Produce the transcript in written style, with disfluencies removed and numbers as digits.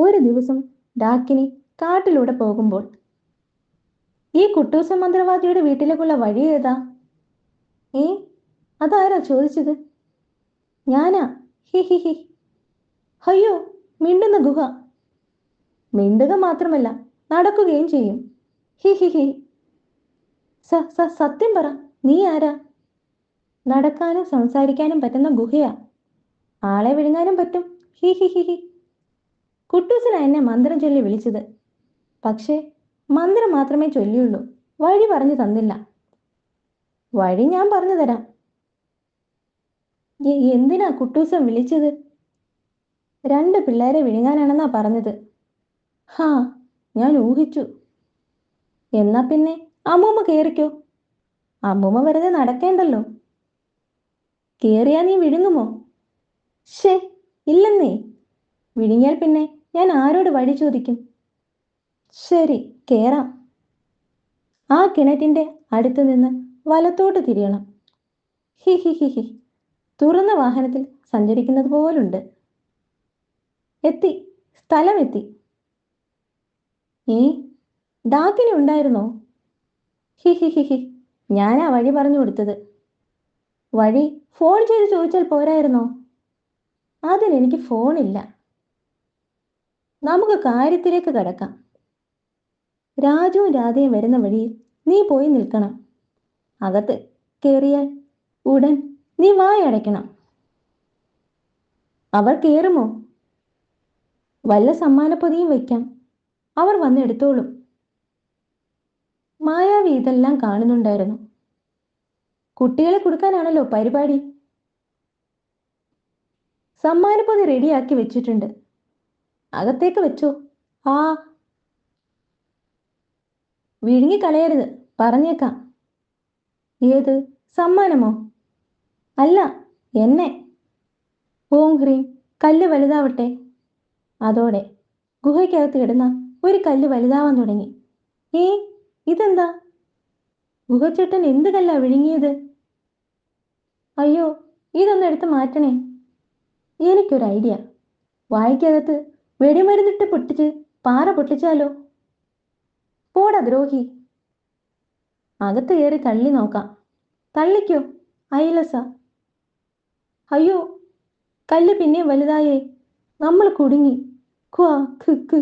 ഒരു ദിവസം ഡാക്കിനി കാട്ടിലൂടെ പോകുമ്പോൾ, ഈ കുട്ടൂസൻ മന്ത്രവാദിയുടെ വീട്ടിലേക്കുള്ള വഴി ഏതാ? ഏ, അതാരാ ചോദിച്ചത്? ഞാനാ. ഹി ഹി ഹി. അയ്യോ, മിണ്ടുന്ന ഗുഹ. മിണ്ടുക മാത്രമല്ല, നടക്കുകയും ചെയ്യും. ഹി ഹി ഹി. സത്യം പറ, നീ ആരാ? നടക്കാനും സംസാരിക്കാനും പറ്റുന്ന ഗുഹയാ. ആളെ വിഴുങ്ങാനും പറ്റും. ഹി ഹി ഹി ഹി. കുട്ടൂസനാ എന്നെ മന്ത്രം ചൊല്ലി വിളിച്ചത്. പക്ഷേ മന്ത്രം മാത്രമേ ചൊല്ലിയുള്ളൂ, വഴി പറഞ്ഞു തന്നില്ല. വഴി ഞാൻ പറഞ്ഞു തരാം. എന്തിനാ കുട്ടൂസൻ വിളിച്ചത്? 2 പിള്ളേരെ വിഴുങ്ങാനാണെന്നാ പറഞ്ഞത്. ഹാ, ഞാൻ ഊഹിച്ചു. എന്നാ പിന്നെ അമ്മൂമ്മ കേറിക്കോ. അമ്മൂമ്മ വെറുതെ നടക്കേണ്ടല്ലോ. കേറിയാ നീ വിഴുങ്ങുമോ? ഷേ, ഇല്ലെന്നേ. വിഴുങ്ങിയാൽ പിന്നെ ഞാൻ ആരോട് വഴി ചോദിക്കും? ശരി, കേറാം. ആ കിണറ്റിന്റെ അടുത്ത് നിന്ന് വലത്തോട്ട് തിരിയണം. ഹി ഹി ഹി ഹി. തുറന്ന വാഹനത്തിൽ സഞ്ചരിക്കുന്നത് പോലുണ്ട്. എത്തി, സ്ഥലമെത്തി. ഡാക്കിനി ഉണ്ടായിരുന്നോ? ഹി ഹി ഹി ഹി. ഞാനാ വഴി പറഞ്ഞു കൊടുത്തത്. വഴി ഫോൺ ചെയ്ത് ചോദിച്ചാൽ പോരായിരുന്നോ? അതിനെനിക്ക് ഫോണില്ല. നമുക്ക് കാര്യത്തിലേക്ക് കടക്കാം. രാജുവും രാധയും വരുന്ന വഴിയിൽ നീ പോയി നിൽക്കണം. അകത്ത് കയറിയാൽ ഉടൻ നീ വായടയ്ക്കണം. അവർ കയറുമോ? വല്ല സമ്മാനപ്പൊതിയും വയ്ക്കാം, അവർ വന്ന് എടുത്തോളും. മായാവി ഇതെല്ലാം കാണുന്നുണ്ടായിരുന്നു. കുട്ടികളെ കൊടുക്കാനാണല്ലോ പരിപാടി. സമ്മാനപ്പൊതി റെഡിയാക്കി വെച്ചിട്ടുണ്ട്, അകത്തേക്ക് വെച്ചോ. ആ, വിഴുങ്ങിക്കളയരുത്, പറഞ്ഞേക്കാം. ഏത് സമ്മാനമോ? അല്ല, എന്നെ. ഓം ഹ്രീം, കല്ല് വലുതാവട്ടെ. അതോടെ ഗുഹയ്ക്കകത്ത് കിടന്ന ഒരു കല്ല് വലുതാവാൻ തുടങ്ങി. ഇതെന്താ? ഗുഹച്ചേട്ടൻ എന്ത് കല്ലാ വിഴുങ്ങിയത്? അയ്യോ, ഇതൊന്ന് എടുത്ത് മാറ്റണേ. എനിക്കൊരു ഐഡിയ. വായിക്കകത്ത് വെടിമരുന്നിട്ട് പൊട്ടിച്ച് പാറ പൊട്ടിച്ചാലോ? പോടാ ദ്രോഹി. അകത്ത് കയറി തള്ളി നോക്കാം. തള്ളിക്കോ, ഐലസ. അയ്യോ, കല്ല് പിന്നെ വലുതായേ. നമ്മൾ കുടുങ്ങി. ക്വാ ഖ് ഖ്.